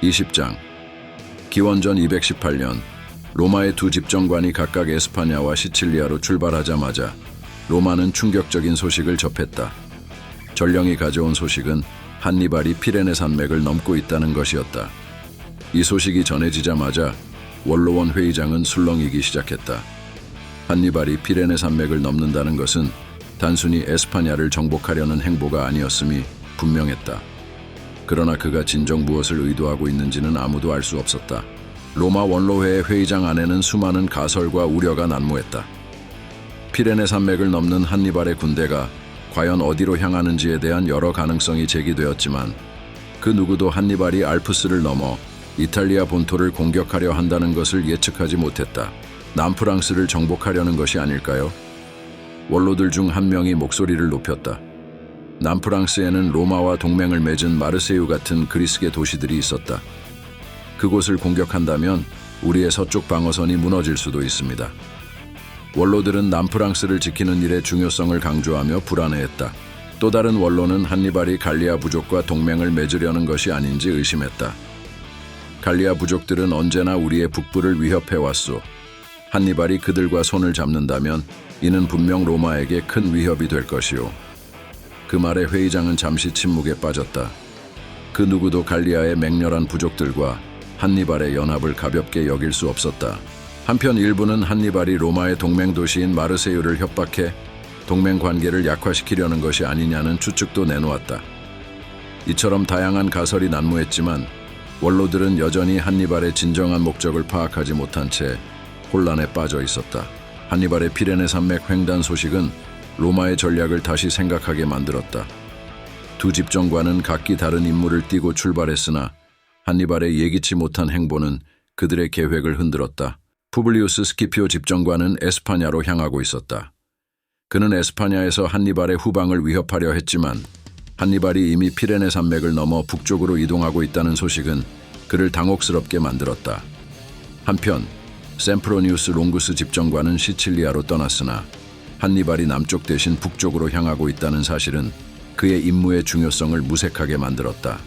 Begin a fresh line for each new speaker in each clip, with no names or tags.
20장 기원전 218년 로마의 두 집정관이 각각 에스파냐와 시칠리아로 출발하자마자 로마는 충격적인 소식을 접했다. 전령이 가져온 소식은 한니발이 피레네 산맥을 넘고 있다는 것이었다. 이 소식이 전해지자마자 원로원 회의장은 술렁이기 시작했다. 한니발이 피레네 산맥을 넘는다는 것은 단순히 에스파냐를 정복하려는 행보가 아니었음이 분명했다. 그러나 그가 진정 무엇을 의도하고 있는지는 아무도 알 수 없었다. 로마 원로회의 회의장 안에는 수많은 가설과 우려가 난무했다. 피레네 산맥을 넘는 한니발의 군대가 과연 어디로 향하는지에 대한 여러 가능성이 제기되었지만 그 누구도 한니발이 알프스를 넘어 이탈리아 본토를 공격하려 한다는 것을 예측하지 못했다. 남프랑스를 정복하려는 것이 아닐까요? 원로들 중 한 명이 목소리를 높였다. 남프랑스에는 로마와 동맹을 맺은 마르세유 같은 그리스계 도시들이 있었다. 그곳을 공격한다면 우리의 서쪽 방어선이 무너질 수도 있습니다. 원로들은 남프랑스를 지키는 일의 중요성을 강조하며 불안해했다. 또 다른 원로는 한니발이 갈리아 부족과 동맹을 맺으려는 것이 아닌지 의심했다. 갈리아 부족들은 언제나 우리의 북부를 위협해왔소. 한니발이 그들과 손을 잡는다면 이는 분명 로마에게 큰 위협이 될 것이오. 그 말에 회의장은 잠시 침묵에 빠졌다. 그 누구도 갈리아의 맹렬한 부족들과 한니발의 연합을 가볍게 여길 수 없었다. 한편 일부는 한니발이 로마의 동맹 도시인 마르세유를 협박해 동맹 관계를 약화시키려는 것이 아니냐는 추측도 내놓았다. 이처럼 다양한 가설이 난무했지만 원로들은 여전히 한니발의 진정한 목적을 파악하지 못한 채 혼란에 빠져 있었다. 한니발의 피레네 산맥 횡단 소식은 로마의 전략을 다시 생각하게 만들었다. 두 집정관은 각기 다른 임무를 띠고 출발했으나 한니발의 예기치 못한 행보는 그들의 계획을 흔들었다. 푸블리우스 스키피오 집정관은 에스파냐로 향하고 있었다. 그는 에스파냐에서 한니발의 후방을 위협하려 했지만 한니발이 이미 피레네 산맥을 넘어 북쪽으로 이동하고 있다는 소식은 그를 당혹스럽게 만들었다. 한편 셈프로니우스 롱구스 집정관은 시칠리아로 떠났으나 한니발이 남쪽 대신 북쪽으로 향하고 있다는 사실은 그의 임무의 중요성을 무색하게 만들었다.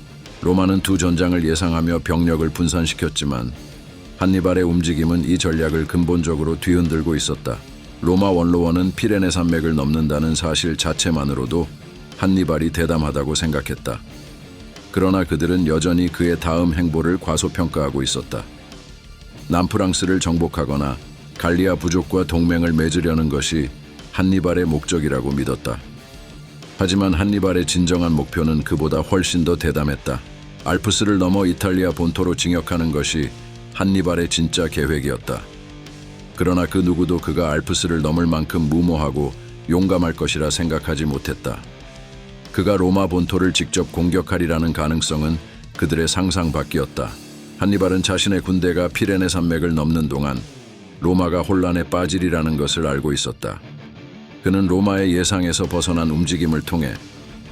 로마는 두 전장을 예상하며 병력을 분산시켰지만 한니발의 움직임은 이 전략을 근본적으로 뒤흔들고 있었다. 로마 원로원은 피레네 산맥을 넘는다는 사실 자체만으로도 한니발이 대담하다고 생각했다. 그러나 그들은 여전히 그의 다음 행보를 과소평가하고 있었다. 남프랑스를 정복하거나 갈리아 부족과 동맹을 맺으려는 것이 한니발의 목적이라고 믿었다. 하지만 한니발의 진정한 목표는 그보다 훨씬 더 대담했다. 알프스를 넘어 이탈리아 본토로 진격하는 것이 한니발의 진짜 계획이었다. 그러나 그 누구도 그가 알프스를 넘을 만큼 무모하고 용감할 것이라 생각하지 못했다. 그가 로마 본토를 직접 공격하리라는 가능성은 그들의 상상 밖이었다. 한니발은 자신의 군대가 피레네 산맥을 넘는 동안 로마가 혼란에 빠지리라는 것을 알고 있었다. 그는 로마의 예상에서 벗어난 움직임을 통해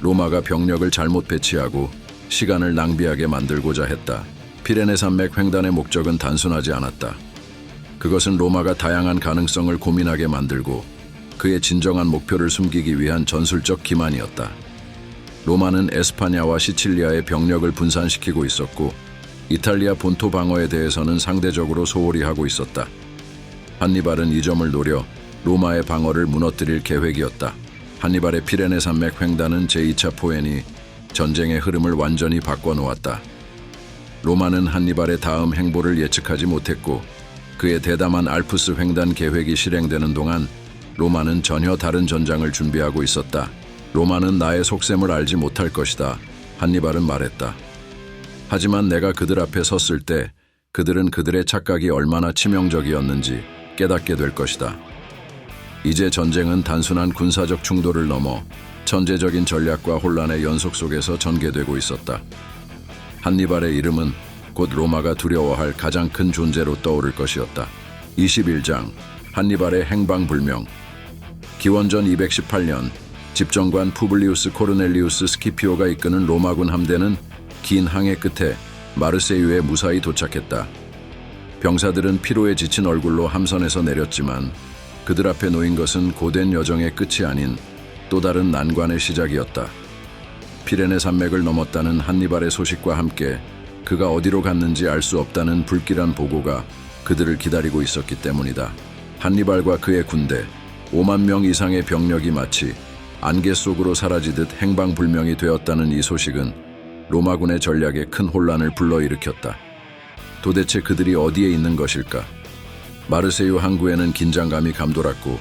로마가 병력을 잘못 배치하고 시간을 낭비하게 만들고자 했다. 피레네 산맥 횡단의 목적은 단순하지 않았다. 그것은 로마가 다양한 가능성을 고민하게 만들고 그의 진정한 목표를 숨기기 위한 전술적 기만이었다. 로마는 에스파냐와 시칠리아의 병력을 분산시키고 있었고 이탈리아 본토 방어에 대해서는 상대적으로 소홀히 하고 있었다. 한니발은 이 점을 노려 로마의 방어를 무너뜨릴 계획이었다. 한니발의 피레네 산맥 횡단은 제2차 포엔이 전쟁의 흐름을 완전히 바꿔놓았다. 로마는 한니발의 다음 행보를 예측하지 못했고 그의 대담한 알프스 횡단 계획이 실행되는 동안 로마는 전혀 다른 전장을 준비하고 있었다. 로마는 나의 속셈을 알지 못할 것이다. 한니발은 말했다. 하지만 내가 그들 앞에 섰을 때 그들은 그들의 착각이 얼마나 치명적이었는지 깨닫게 될 것이다. 이제 전쟁은 단순한 군사적 충돌을 넘어 천재적인 전략과 혼란의 연속 속에서 전개되고 있었다. 한니발의 이름은 곧 로마가 두려워할 가장 큰 존재로 떠오를 것이었다. 21장 한니발의 행방불명. 기원전 218년 집정관 푸블리우스 코르넬리우스 스키피오가 이끄는 로마군 함대는 긴 항해 끝에 마르세유에 무사히 도착했다. 병사들은 피로에 지친 얼굴로 함선에서 내렸지만 그들 앞에 놓인 것은 고된 여정의 끝이 아닌 또 다른 난관의 시작이었다. 피레네 산맥을 넘었다는 한니발의 소식과 함께 그가 어디로 갔는지 알 수 없다는 불길한 보고가 그들을 기다리고 있었기 때문이다. 한니발과 그의 군대, 5만 명 이상의 병력이 마치 안개 속으로 사라지듯 행방불명이 되었다는 이 소식은 로마군의 전략에 큰 혼란을 불러일으켰다. 도대체 그들이 어디에 있는 것일까? 마르세유 항구에는 긴장감이 감돌았고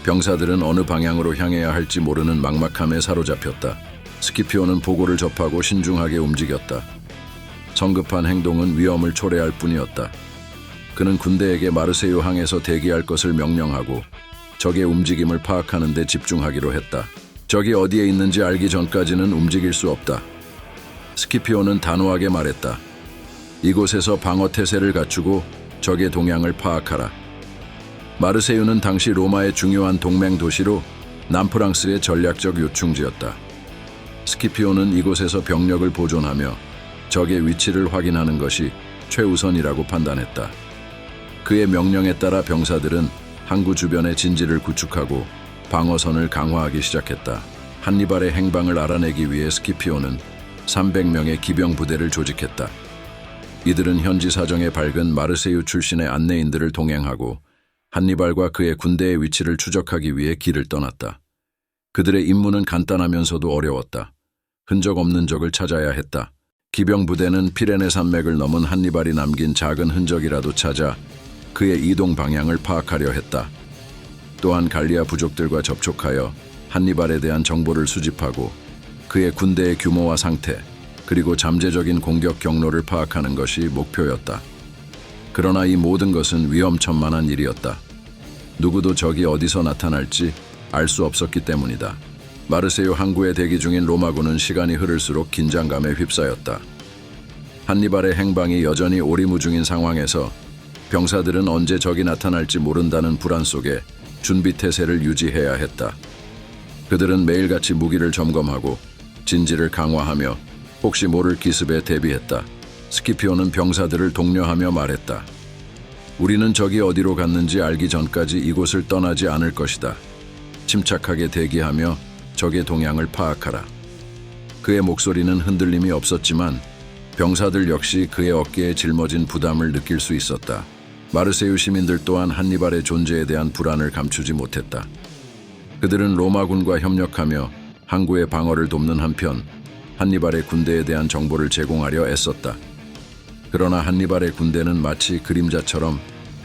병사들은 어느 방향으로 향해야 할지 모르는 막막함에 사로잡혔다. 스키피오는 보고를 접하고 신중하게 움직였다. 성급한 행동은 위험을 초래할 뿐이었다. 그는 군대에게 마르세유 항에서 대기할 것을 명령하고 적의 움직임을 파악하는 데 집중하기로 했다. 적이 어디에 있는지 알기 전까지는 움직일 수 없다. 스키피오는 단호하게 말했다. 이곳에서 방어 태세를 갖추고 적의 동향을 파악하라. 마르세유는 당시 로마의 중요한 동맹 도시로 남프랑스의 전략적 요충지였다. 스키피오는 이곳에서 병력을 보존하며 적의 위치를 확인하는 것이 최우선이라고 판단했다. 그의 명령에 따라 병사들은 항구 주변의 진지를 구축하고 방어선을 강화하기 시작했다. 한니발의 행방을 알아내기 위해 스키피오는 300명의 기병 부대를 조직했다. 이들은 현지 사정에 밝은 마르세유 출신의 안내인들을 동행하고 한니발과 그의 군대의 위치를 추적하기 위해 길을 떠났다. 그들의 임무는 간단하면서도 어려웠다. 흔적 없는 적을 찾아야 했다. 기병 부대는 피레네 산맥을 넘은 한니발이 남긴 작은 흔적이라도 찾아 그의 이동 방향을 파악하려 했다. 또한 갈리아 부족들과 접촉하여 한니발에 대한 정보를 수집하고 그의 군대의 규모와 상태, 그리고 잠재적인 공격 경로를 파악하는 것이 목표였다. 그러나 이 모든 것은 위험천만한 일이었다. 누구도 적이 어디서 나타날지 알 수 없었기 때문이다. 마르세유 항구에 대기 중인 로마군은 시간이 흐를수록 긴장감에 휩싸였다. 한니발의 행방이 여전히 오리무중인 상황에서 병사들은 언제 적이 나타날지 모른다는 불안 속에 준비태세를 유지해야 했다. 그들은 매일같이 무기를 점검하고 진지를 강화하며 혹시 모를 기습에 대비했다. 스키피오는 병사들을 독려하며 말했다. 우리는 적이 어디로 갔는지 알기 전까지 이곳을 떠나지 않을 것이다. 침착하게 대기하며 적의 동향을 파악하라. 그의 목소리는 흔들림이 없었지만 병사들 역시 그의 어깨에 짊어진 부담을 느낄 수 있었다. 마르세유 시민들 또한 한니발의 존재에 대한 불안을 감추지 못했다. 그들은 로마군과 협력하며 항구의 방어를 돕는 한편 한니발의 군대에 대한 정보를 제공하려 애썼다. 그러나 한니발의 군대는 마치 그림자처럼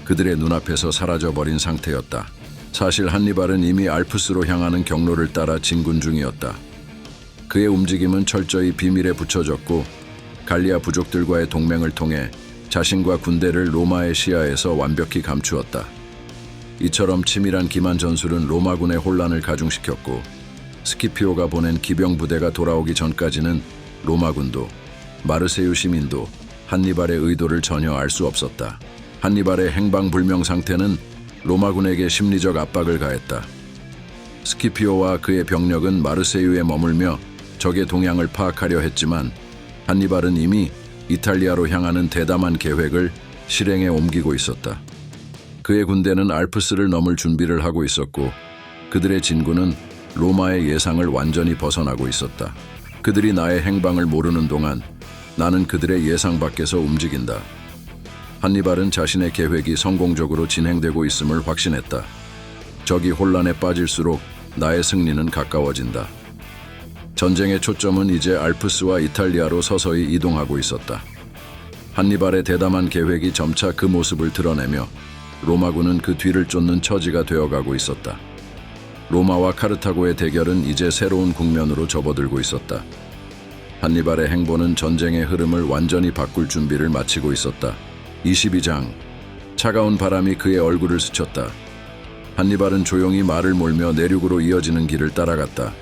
그들의 눈앞에서 사라져버린 상태였다. 사실 한니발은 이미 알프스로 향하는 경로를 따라 진군 중이었다. 그의 움직임은 철저히 비밀에 붙여졌고 갈리아 부족들과의 동맹을 통해 자신과 군대를 로마의 시야에서 완벽히 감추었다. 이처럼 치밀한 기만 전술은 로마군의 혼란을 가중시켰고 스키피오가 보낸 기병 부대가 돌아오기 전까지는 로마군도 마르세유 시민도 한니발의 의도를 전혀 알 수 없었다. 한니발의 행방불명 상태는 로마군에게 심리적 압박을 가했다. 스키피오와 그의 병력은 마르세유에 머물며 적의 동향을 파악하려 했지만 한니발은 이미 이탈리아로 향하는 대담한 계획을 실행에 옮기고 있었다. 그의 군대는 알프스를 넘을 준비를 하고 있었고 그들의 진군은 로마의 예상을 완전히 벗어나고 있었다. 그들이 나의 행방을 모르는 동안 나는 그들의 예상 밖에서 움직인다. 한니발은 자신의 계획이 성공적으로 진행되고 있음을 확신했다. 적이 혼란에 빠질수록 나의 승리는 가까워진다. 전쟁의 초점은 이제 알프스와 이탈리아로 서서히 이동하고 있었다. 한니발의 대담한 계획이 점차 그 모습을 드러내며 로마군은 그 뒤를 쫓는 처지가 되어가고 있었다. 로마와 카르타고의 대결은 이제 새로운 국면으로 접어들고 있었다. 한니발의 행보는 전쟁의 흐름을 완전히 바꿀 준비를 마치고 있었다. 22장. 차가운 바람이 그의 얼굴을 스쳤다. 한니발은 조용히 말을 몰며 내륙으로 이어지는 길을 따라갔다.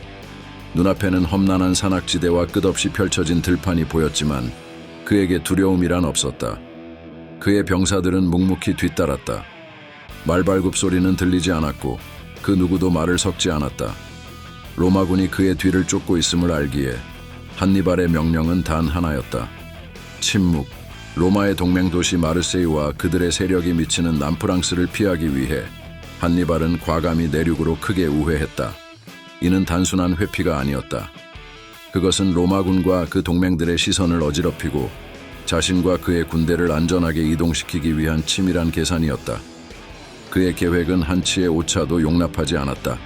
눈앞에는 험난한 산악지대와 끝없이 펼쳐진 들판이 보였지만 그에게 두려움이란 없었다. 그의 병사들은 묵묵히 뒤따랐다. 말발굽 소리는 들리지 않았고 그 누구도 말을 섞지 않았다. 로마군이 그의 뒤를 쫓고 있음을 알기에 한니발의 명령은 단 하나였다. 침묵. 로마의 동맹도시 마르세유와 그들의 세력이 미치는 남프랑스를 피하기 위해 한니발은 과감히 내륙으로 크게 우회했다. 이는 단순한 회피가 아니었다. 그것은 로마군과 그 동맹들의 시선을 어지럽히고 자신과 그의 군대를 안전하게 이동시키기 위한 치밀한 계산이었다. 그의 계획은 한치의 오차도 용납하지 않았다.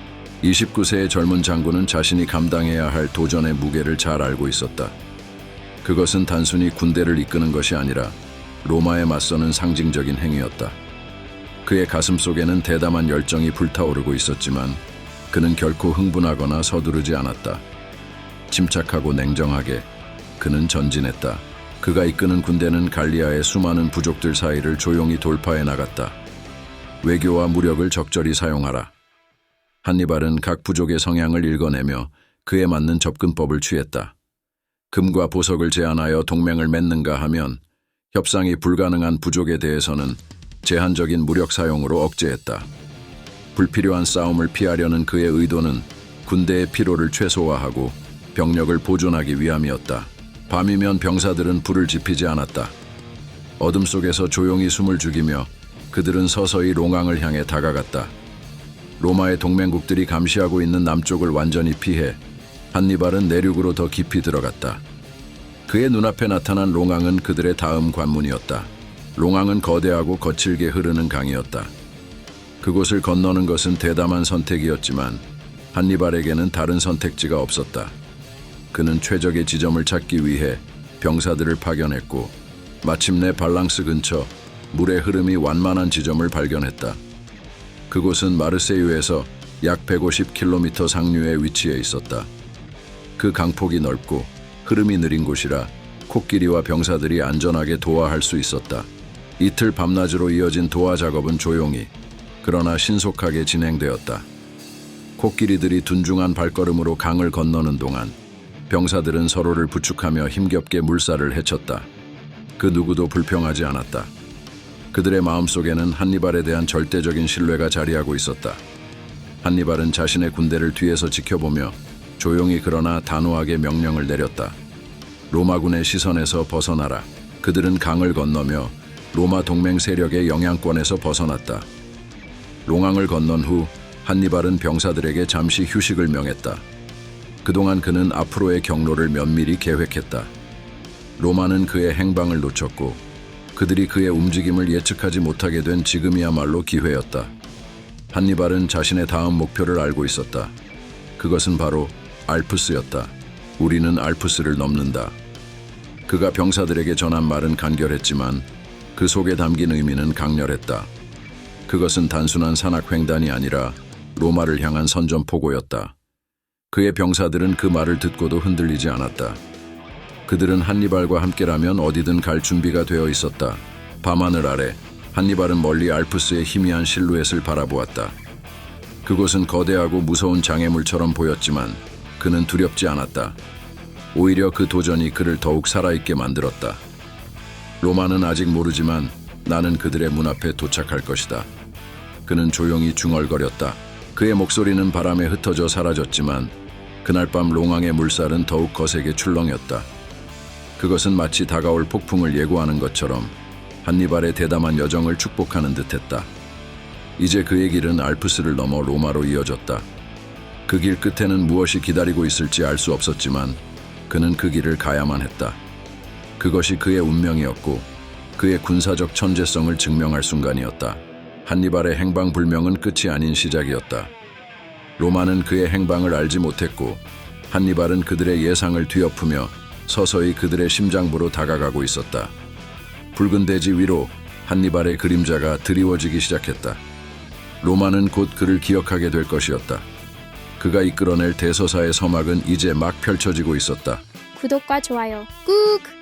29세의 젊은 장군은 자신이 감당해야 할 도전의 무게를 잘 알고 있었다. 그것은 단순히 군대를 이끄는 것이 아니라 로마에 맞서는 상징적인 행위였다. 그의 가슴 속에는 대담한 열정이 불타오르고 있었지만 그는 결코 흥분하거나 서두르지 않았다. 침착하고 냉정하게 그는 전진했다. 그가 이끄는 군대는 갈리아의 수많은 부족들 사이를 조용히 돌파해 나갔다. 외교와 무력을 적절히 사용하라. 한니발은 각 부족의 성향을 읽어내며 그에 맞는 접근법을 취했다. 금과 보석을 제한하여 동맹을 맺는가 하면 협상이 불가능한 부족에 대해서는 제한적인 무력 사용으로 억제했다. 불필요한 싸움을 피하려는 그의 의도는 군대의 피로를 최소화하고 병력을 보존하기 위함이었다. 밤이면 병사들은 불을 지피지 않았다. 어둠 속에서 조용히 숨을 죽이며 그들은 서서히 롱앙을 향해 다가갔다. 로마의 동맹국들이 감시하고 있는 남쪽을 완전히 피해 한니발은 내륙으로 더 깊이 들어갔다. 그의 눈앞에 나타난 롱앙은 그들의 다음 관문이었다. 롱앙은 거대하고 거칠게 흐르는 강이었다. 그곳을 건너는 것은 대담한 선택이었지만 한니발에게는 다른 선택지가 없었다. 그는 최적의 지점을 찾기 위해 병사들을 파견했고 마침내 발랑스 근처 물의 흐름이 완만한 지점을 발견했다. 그곳은 마르세유에서 약 150km 상류에 위치해 있었다. 그 강폭이 넓고 흐름이 느린 곳이라 코끼리와 병사들이 안전하게 도하할 수 있었다. 이틀 밤낮으로 이어진 도하 작업은 조용히 그러나 신속하게 진행되었다. 코끼리들이 둔중한 발걸음으로 강을 건너는 동안 병사들은 서로를 부축하며 힘겹게 물살을 헤쳤다. 그 누구도 불평하지 않았다. 그들의 마음속에는 한니발에 대한 절대적인 신뢰가 자리하고 있었다. 한니발은 자신의 군대를 뒤에서 지켜보며 조용히 그러나 단호하게 명령을 내렸다. 로마군의 시선에서 벗어나라. 그들은 강을 건너며 로마 동맹 세력의 영향권에서 벗어났다. 롱앙을 건넌 후 한니발은 병사들에게 잠시 휴식을 명했다. 그동안 그는 앞으로의 경로를 면밀히 계획했다. 로마는 그의 행방을 놓쳤고 그들이 그의 움직임을 예측하지 못하게 된 지금이야말로 기회였다. 한니발은 자신의 다음 목표를 알고 있었다. 그것은 바로 알프스였다. 우리는 알프스를 넘는다. 그가 병사들에게 전한 말은 간결했지만 그 속에 담긴 의미는 강렬했다. 그것은 단순한 산악횡단이 아니라 로마를 향한 선전포고였다. 그의 병사들은 그 말을 듣고도 흔들리지 않았다. 그들은 한니발과 함께라면 어디든 갈 준비가 되어 있었다. 밤하늘 아래 한니발은 멀리 알프스의 희미한 실루엣을 바라보았다. 그곳은 거대하고 무서운 장애물처럼 보였지만 그는 두렵지 않았다. 오히려 그 도전이 그를 더욱 살아있게 만들었다. 로마는 아직 모르지만 나는 그들의 문 앞에 도착할 것이다. 그는 조용히 중얼거렸다. 그의 목소리는 바람에 흩어져 사라졌지만 그날 밤 롱앙의 물살은 더욱 거세게 출렁였다. 그것은 마치 다가올 폭풍을 예고하는 것처럼 한니발의 대담한 여정을 축복하는 듯했다. 이제 그의 길은 알프스를 넘어 로마로 이어졌다. 그 길 끝에는 무엇이 기다리고 있을지 알 수 없었지만 그는 그 길을 가야만 했다. 그것이 그의 운명이었고 그의 군사적 천재성을 증명할 순간이었다. 한니발의 행방불명은 끝이 아닌 시작이었다. 로마는 그의 행방을 알지 못했고 한니발은 그들의 예상을 뒤엎으며 서서히 그들의 심장부로 다가가고 있었다. 붉은 대지 위로 한니발의 그림자가 드리워지기 시작했다. 로마는 곧 그를 기억하게 될 것이었다. 그가 이끌어낼 대서사의 서막은 이제 막 펼쳐지고 있었다.
구독과 좋아요 꾹!